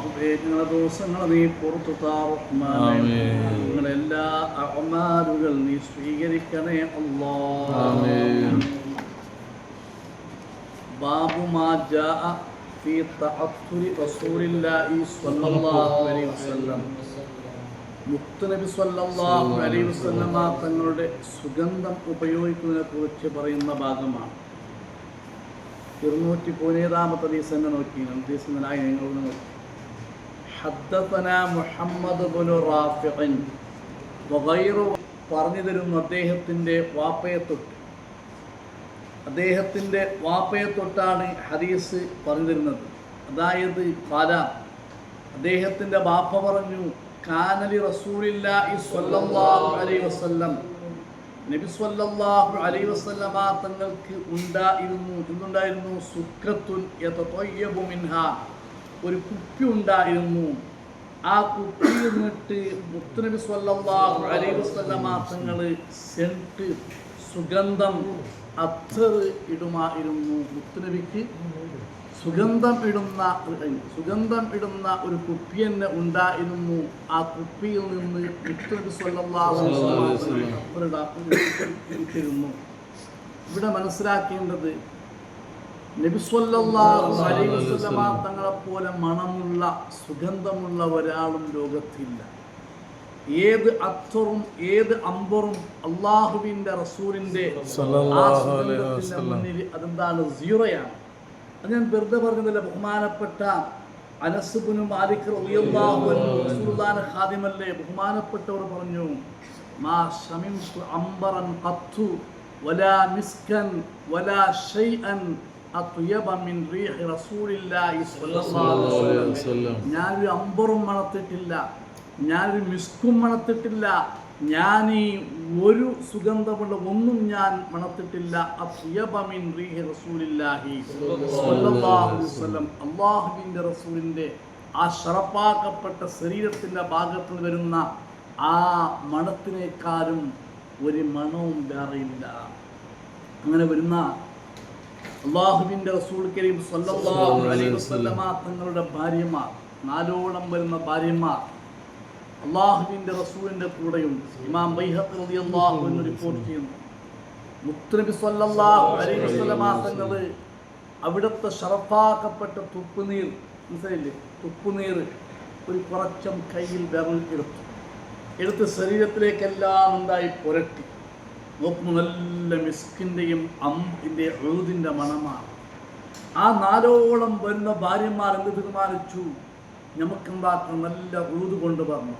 ഞങ്ങളുടെ ദിവസങ്ങൾ നീ പുറത്തു താറഹ്മാനേ. ഞങ്ങളെല്ലാ അഅ്മാലുകൾ നീ സ്വീകരിക്കണേ അല്ലാഹ്. ബാബു മാ ജാഅ ഫീ തഅത്തുരി റസൂലില്ലാഹി സ്വല്ലല്ലാഹു അലൈഹി വസല്ലം. മുത്തുനബി സ്വല്ലല്ലാഹു അലൈഹി വസല്ലമ തങ്ങളുടെ സുഗന്ധം ഉപയോഗിക്കുന്നതിനെ കുറിച്ച് പറയുന്ന ഭാഗമാണ്. 217 ഹദീസ് തന്നെ നോക്കി. ഹദീസിനായി നിങ്ങളൊന്ന് നോക്കി. ഹദ്ദസനാ മുഹമ്മദ് ഇബ്നു റാഫിഖ് വഗൈറു പറഞ്ഞു തരുന്നു അദ്ദേഹത്തിൻ്റെ വാപ്പയെ തൊട്ടാണ് ഹദീസ് പറഞ്ഞു തരുന്നത്. അതായത് അദ്ദേഹത്തിൻ്റെ വാപ്പ പറഞ്ഞു, കാനലി റസൂലില്ലാഹി സ്വല്ലല്ലാഹു അലൈഹി വസല്ലം, നബി സ്വല്ലല്ലാഹു അലൈഹി വസല്ലമ തങ്ങൾക്ക് എന്തുണ്ടായിരുന്നു? സുക്രത്തുൻ യതതയ്യബു മിൻഹാ, ഒരു കുപ്പി ഉണ്ടായിരുന്നു. ആ കുപ്പിയിൽ നിന്നിട്ട് മുത്തുനബി സ്വല്ലല്ലാഹു അലൈഹി വസല്ലമ തങ്ങൾ സെന്റ്, സുഗന്ധം, അത്തർ ഇടുമായിരുന്നു. മുത്തുനബിക്ക് സുഗന്ധം ഇടുന്ന ഒരു കുപ്പി തന്നെ ഉണ്ടായിരുന്നു. ആ കുപ്പിയിൽ നിന്ന് മുത്തുനബി സ്വല്ലല്ലാഹു അലൈഹി വസല്ലം. ഇവിടെ മനസ്സിലാക്കേണ്ടത്, നബി സ്വല്ലല്ലാഹു അലൈഹി വസല്ലമ തങ്ങളെപ്പോലെ മണമുള്ള മുഖമുള്ള ഒരാളും ലോകത്തില്ല. ഏത് അത്തറും ഏത് അമ്പറും അള്ളാഹുവിൻ്റെ റസൂലിൻ്റെ മുന്നിൽ അതെന്താണ്? സീറോയാണ്. അത് ഞാൻ വെറുതെ പറഞ്ഞതല്ല. ബഹുമാനപ്പെട്ട അനസ് ഇബ്നു മാലിക് റളിയല്ലാഹു അൻഹു റസൂലുള്ളാഹിന്റെ ഖാദിമല്ലേ, ബഹുമാനപ്പെട്ടവർ പറഞ്ഞു, മാ ശമിംതു അംബറൻ ഖത്തു വലാ മിസ്കൻ വലാ ഷൈഅൻ അത്യബ മിൻ റീഹി റസൂലില്ലാഹി സ്വല്ലല്ലാഹു അലൈഹി വസല്ലം. ഞാനൊരു അംബറും മണത്തിട്ടില്ല, ഞാനൊരു മിസ്കും മണത്തിട്ടില്ല, ഞാൻ ഈ ഒരു സുഗന്ധമുള്ള ഒന്നും ഞാൻ മണത്തിട്ടില്ല. അത്യബ മിൻ റീഹി റസൂലില്ലാഹി സ്വല്ലല്ലാഹു അലൈഹി വസല്ലം. അല്ലാഹുവിൻ്റെ റസൂലിൻ്റെ ആ ശറഫാക്കപ്പെട്ട ശരീരത്തിൻ്റെ ഭാഗത്ത് വരുന്ന ആ മണത്തിനേക്കാളും ഒരു മണവും വേറെയില്ല. അങ്ങനെ വരുന്ന അല്ലാഹുവിൻ്റെ റസൂൽ കരീം സ്വല്ലല്ലാഹു അലൈഹി വസല്ലമ തങ്ങളുടെ ഭാര്യമാർ, 4 വരുന്ന ഭാര്യമാർ അള്ളാഹുവിൻ്റെ റസൂലിൻ്റെ കൂടെയുണ്ട്. ഇമാം ബൈഹഖി റളിയല്ലാഹു അൻഹു റിപ്പോർട്ട് ചെയ്യുന്നു, മുത്തുനബി സ്വല്ലല്ലാഹു അലൈഹി വസല്ലമ തങ്ങൾ അവിടുത്തെ ശറഫാക്കപ്പെട്ട തുപ്പുനീർ, മനസ്സിലായില്ലേ, തുപ്പുനീർ ഒരു കുറച്ചം കയ്യിൽ വിരൽ എടുത്ത് ശരീരത്തിലേക്കെല്ലാം ഉണ്ടായി പുരട്ടി നോക്കുമ്പോൾ നല്ല മിസ്കിൻ്റെയും അമ്പിൻ്റെ എഴുതിൻ്റെ മണമാണ്. ആ 4 വരുന്ന ഭാര്യമാർ എന്ത് തീരുമാനിച്ചു? നമുക്കെന്താക്കണം? നല്ല ഉഴുത് കൊണ്ടുവരണം,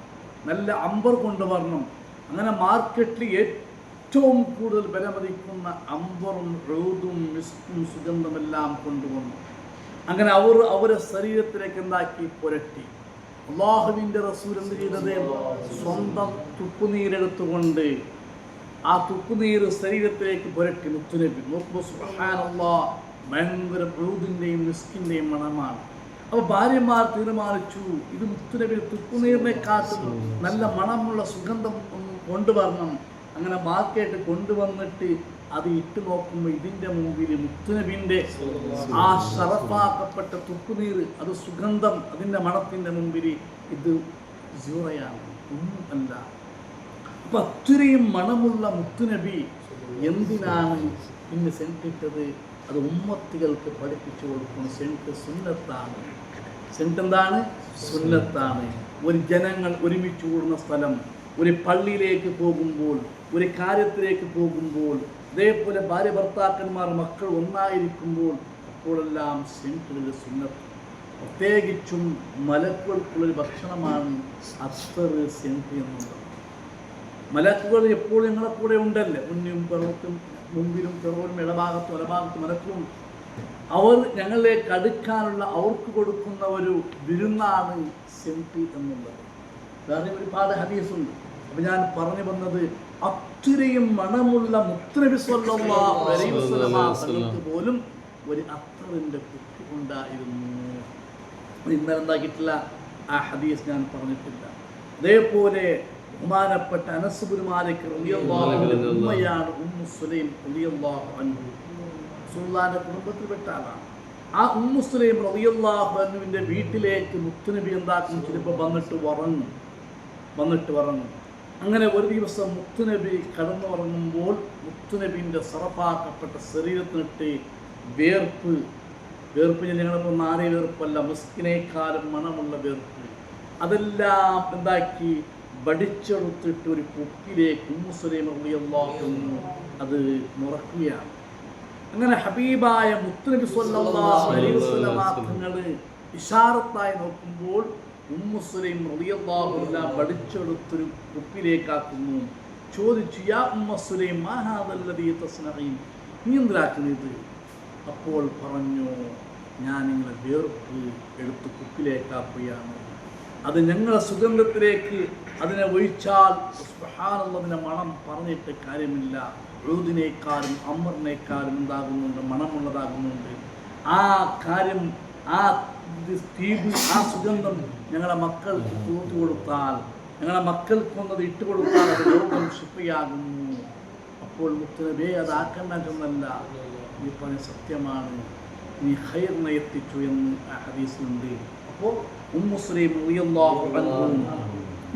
നല്ല അമ്പർ കൊണ്ടുവരണം. അങ്ങനെ മാർക്കറ്റിൽ ഏറ്റവും കൂടുതൽ വിലമതിക്കുന്ന അമ്പറും ഉഴുതും മിസ്കും സുഗന്ധമെല്ലാം കൊണ്ടുവന്നു. അങ്ങനെ അവരെ ശരീരത്തിലേക്ക് എന്താക്കി? പുരട്ടി. അല്ലാഹുവിൻ്റെ റസൂൽ എന്ത് ചെയ്തത്? സ്വന്തം തുപ്പുനീരെടുത്തുകൊണ്ട് ആ തുപ്പുനീര് ശരീരത്തിലേക്ക് പുരട്ടി. മുത്തുനബി നോക്കുമ്പോൾ സുബ്ഹാനല്ലാഹ്, ഭയങ്കര ഉഴുതിൻ്റെയും മിസ്കിൻ്റെയും മണമാണ്. അപ്പോൾ ഭാര്യമാർ തീരുമാനിച്ചു, ഇത് മുത്തുനബി തുപ്പുനീറിനെക്കാട്ടും നല്ല മണമുള്ള സുഗന്ധം കൊണ്ടുവരണം. അങ്ങനെ മാർക്കറ്റ് കൊണ്ടുവന്നിട്ട് അത് ഇട്ട് നോക്കുമ്പോൾ ഇതിൻ്റെ മുമ്പിൽ മുത്തുനബിൻ്റെ ആ ശറഫാക്കപ്പെട്ട തുപ്പുനീർ, അത് സുഗന്ധം, അതിൻ്റെ മണത്തിൻ്റെ മുമ്പിൽ ഇത് സീറോയാണ്, ഒന്നും അല്ല. അപ്പം അത്രയും മണമുള്ള മുത്തുനബി എന്തിനാണ് ഇന്ന് സെൻറ്റിട്ടത്? അത് ഉമ്മത്തികൾക്ക് പഠിപ്പിച്ചു കൊടുക്കുന്ന സെൻറ്റ് സുന്നത്താണ്. സെൻറ്റ് എന്താണ്? സുന്നത്താണ്. ഒരു ജനങ്ങൾ ഒരുമിച്ച് കൂടുന്ന സ്ഥലം, ഒരു പള്ളിയിലേക്ക് പോകുമ്പോൾ, ഒരു കാര്യത്തിലേക്ക് പോകുമ്പോൾ, അതേപോലെ ഭാര്യ ഭർത്താക്കന്മാർ മക്കൾ ഒന്നായിരിക്കുമ്പോൾ, അപ്പോഴെല്ലാം സെൻറ്റിൻ്റെ സുന്നത്ത്. പ്രത്യേകിച്ചും മലക്കുകൾക്കുള്ളൊരു ഭക്ഷണമാണ് അത്തർ, സെൻറ്റ് എന്നുള്ളത്. മലക്കുകൾ എപ്പോഴും ഞങ്ങളെ കൂടെ ഉണ്ടല്ലേ, മുന്നിലും പിറത്തും, മുമ്പിലും പിറവിലും ഇടഭാഗത്തും വലഭാഗത്തും മലക്കും. അവർ ഞങ്ങളിലേക്ക് അടുക്കാനുള്ള അവർക്ക് കൊടുക്കുന്ന ഒരു വിരുന്നാണ് സെൻറ്റ് എന്നുള്ളത്. വേറെ ഒരുപാട് ഹദീസുണ്ട്. അപ്പം ഞാൻ പറഞ്ഞു വന്നത്, അത്രയും മണമുള്ള മുത്തുനബി സ്വല്ലല്ലാഹു അലൈഹി വസല്ലമ തങ്ങൾക്ക് പോലും ഒരു അത്തറിൻ്റെ കുപ്പി ഉണ്ടായിരുന്നു. ഇന്നലെ എന്താക്കിയിട്ടില്ല, ആ ഹദീസ് ഞാൻ പറഞ്ഞിട്ടില്ല. അതേപോലെ ബഹുമാനപ്പെട്ട അനസ് ഇബ്നു മാലിക് റളിയല്ലാഹു അൻഹു ഉമ്മയാണ് ഉമ്മു സുലൈം റളിയല്ലാഹു അൻഹു. റസൂലുള്ളാഹിന്റെ കുടുംബത്തിൽപ്പെട്ട ആളാണ്. ആ ഉമ്മു സുലൈം റളിയല്ലാഹു അൻഹുവിൻ്റെ വീട്ടിലേക്ക് മുത്തുനബി എന്താക്കും, ചിലപ്പോൾ വന്നിട്ട് ഉറങ്ങും. അങ്ങനെ ഒരു ദിവസം മുത്തുനബി കടന്നുറങ്ങുമ്പോൾ മുത്തുനബിൻ്റെ സറഫാക്കപ്പെട്ട ശരീരത്തിനിട്ട് വേർപ്പ് ഞങ്ങളിപ്പോൾ നാറിയ വേർപ്പല്ല, മുസ്കിനേക്കാളും മണമുള്ള വേർപ്പ്, അതെല്ലാം എന്താക്കി വടിച്ചെടുത്തിട്ട് ഒരു കുപ്പിലേക്ക് ഉമ്മു സുലൈം റളിയല്ലാഹു അൻഹു അത് നുറക്കുകയാണ്. അങ്ങനെ ഹബീബായ മുത്തുനബി സ്വല്ലല്ലാഹു അലൈഹി വസല്ലം തങ്ങൾ ഇശാറത്തായി നോക്കുമ്പോൾ ഉമ്മു സുലൈം റളിയല്ലാഹു അൻഹ വടിച്ചെടുത്തൊരു കുപ്പിലേക്കാക്കുന്നു. ചോദിച്ചു, യാ ഉമ്മ സുലൈം മാ ഹാദല്ലദീ തസ്നഈൻ, നീ എന്തിനാക്കുന്നത്? അപ്പോൾ പറഞ്ഞു, ഞാൻ നിങ്ങളെ വേർപ്പ് എടുത്ത് കുപ്പിലേക്കാക്കുകയാണ്. അത് ഞങ്ങളെ സുഗന്ധത്തിലേക്ക് അതിനെ ഒഴിച്ചാൽ സുബ്ഹാനല്ലാഹ് മണം പറഞ്ഞിട്ട് കാര്യമില്ല. ഊദിനേക്കാളും അമറിനേക്കാളും എന്താകുന്നുണ്ട്, മണമുള്ളതാകുന്നുണ്ട്. ആ കാര്യം, ആ തീബ്, ആ സുഗന്ധം ഞങ്ങളെ മക്കൾക്ക് തൂത്തു കൊടുത്താൽ, ഞങ്ങളെ മക്കൾക്കൊന്നത് ഇട്ട് കൊടുത്താൽ അത് രോഗം ശിഫയാകുന്നു. അപ്പോൾ മുത്തുനബി അതാക്കണ്ടെന്നല്ല, നീ പറഞ്ഞ സത്യമാണ്, നീ ഖൈറിനെ എത്തിച്ചു എന്ന് ആ ഹദീസിലുണ്ട്. അപ്പോൾ ഉമ്മു സുലൈം റളിയല്ലാഹു അൻഹ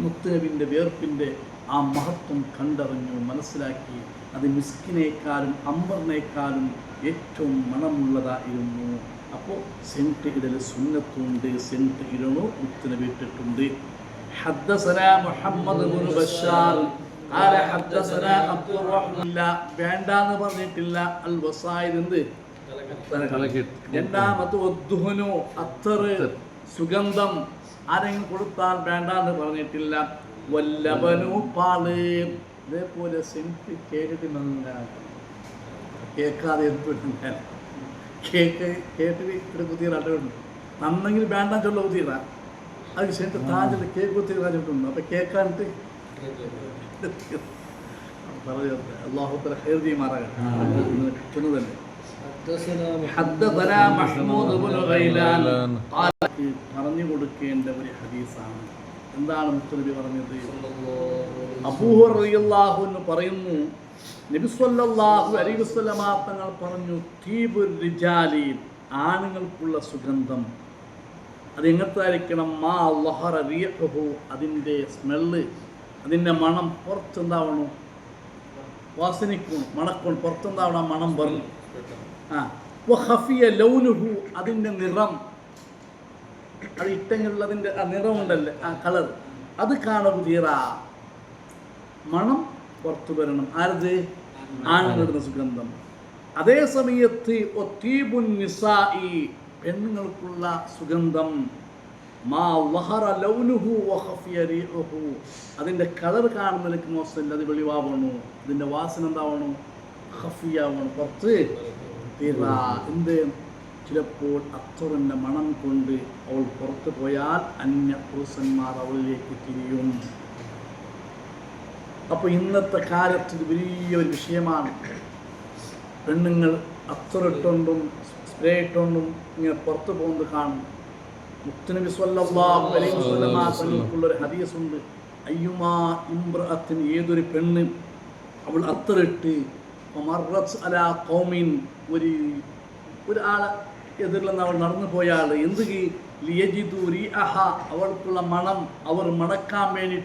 മുത്തുനബിൻ്റെ വേർപ്പിൻ്റെ ആ മഹത്വം കണ്ടറിഞ്ഞു, മനസ്സിലാക്കി. അത് മിസ്കിനേക്കാളും അമ്പറിനേക്കാളും ഏറ്റവും മണമുള്ളതായിരുന്നു. അപ്പോൾ സെൻറ്റ് ഇടൽ സുന്നത്തുണ്ട്, സെൻറ്റ് ഇടണോ മുത്തുനബി ഇട്ടിട്ടുണ്ട്. ഹദ്ദസനാ മുഹമ്മദ് ഇബ്നു ബശാർ ഖാല ഹദ്ദസനാ അബ്ദുറഹ്മാൻ, വേണ്ടാന്ന് പറഞ്ഞിട്ടില്ല. അൽ വസായിദ് എന്ത് രണ്ടാമത്തെ ഒദ്ദുഹനു, അത്തർ, സുഗന്ധം ആരെങ്കിലും കൊടുത്താൽ വേണ്ടാന്ന് പറഞ്ഞിട്ടില്ല. വല്ലബനു, പാല്. ഇതേപോലെ സെൻറ്റ് കേട്ടിട്ടില്ല, കേൾക്കാതെ എന്തുണ്ട് കേട്ടിട്ട് കുത്തിയിട്ടുണ്ട്. നന്നെങ്കിൽ വേണ്ടാൻ ചൊല്ല കുത്തിയിടാം. അത് സെൻറ്റ് താഞ്ചിട്ട് കേക്ക് കുത്തിയിട്ടുണ്ട്. അപ്പം കേൾക്കാനിട്ട് അള്ളാഹു തആല ഖൈർ ചെയ്യുമാറാകട്ടെ. ചെന്നതല്ലേ പറഞ്ഞു കൊടുക്കേണ്ട ഒരു ഹദീസാണ്. എന്താണ് മുത്തുനബി പറഞ്ഞത്? അബൂ ഹുറൈറ റളിയല്ലാഹു അൻഹു പറയുന്നു, നബി സ്വല്ലല്ലാഹു അലൈഹി വസല്ലം തങ്ങൾ പറഞ്ഞു, തീബുർ റിജാലി, ആണുങ്ങൾക്കുള്ള സുഗന്ധം അത് എങ്ങനത്തായിരിക്കണം? മാ ലഹറ റീഹുഹു, അതിൻ്റെ സ്മെല്ല്, അതിൻ്റെ മണം പുറത്തെന്താവണം? വാസനിക്കണം, മണക്കണം, പുറത്തെന്താവണം? മണം പറഞ്ഞു. വഖഫിയ ലൗനുഹു, അതിൻ്റെ നിറം, അത് ഇട്ടെങ്കിൽ അതിൻ്റെ ആ നിറമുണ്ടല്ലേ, ആ കളർ, അത് കാണുക. മണം പുറത്തു വരണം. ആരത്? ആണുങ്ങളുടെ സുഗന്ധം. അതേ സമയത്ത് ഒത്തീബുൻ നിസാഇ, പെണ്ണുങ്ങൾക്കുള്ള സുഗന്ധം, മാ ലഹറ ലൗനുഹു വഖഫിയ റീഹുഹു, അതിൻ്റെ കളർ കാണുന്നതിലേക്ക് മോശമില്ല, അത് വെളിവാവണു, അതിൻ്റെ വാസന എന്താവണം? ഖഫിയാവണം, പുറത്ത് എന്ത്? ചിലപ്പോൾ അത്തറിൻ്റെ മണം കൊണ്ട് അവൾ പുറത്തു പോയാൽ അന്യ പുരുഷന്മാർ അവളിലേക്ക് തിരിയും. അപ്പോൾ ഇന്നത്തെ കാലത്ത് ഇത് വലിയൊരു വിഷയമാണ്. പെണ്ണുങ്ങൾ അത്തറിട്ടുകൊണ്ടും സ്പ്രേ ഇട്ടുകൊണ്ടും ഇങ്ങനെ പുറത്തു പോകുന്നത് കാണും. മുത്തുനബി സ്വല്ലല്ലാഹു അലൈഹി വസല്ലം തങ്ങൾക്കുള്ളൊരു ഹദീസുണ്ട്, അയ്യുമാ ഇംറഅത്തിൻ, ഏതൊരു പെണ്ണ് അവൾ അത്തറിട്ട് മർറത്ത് അലാ ഖൗമിൻ, ഒരാളെ എതിരിൽ നിന്ന് അവൾ നടന്നു പോയാൽ എന്ത് ലിയജിദു റീഅഹ, അവൾക്കുള്ള മണം അവർ മണക്കാൻ വേണ്ടി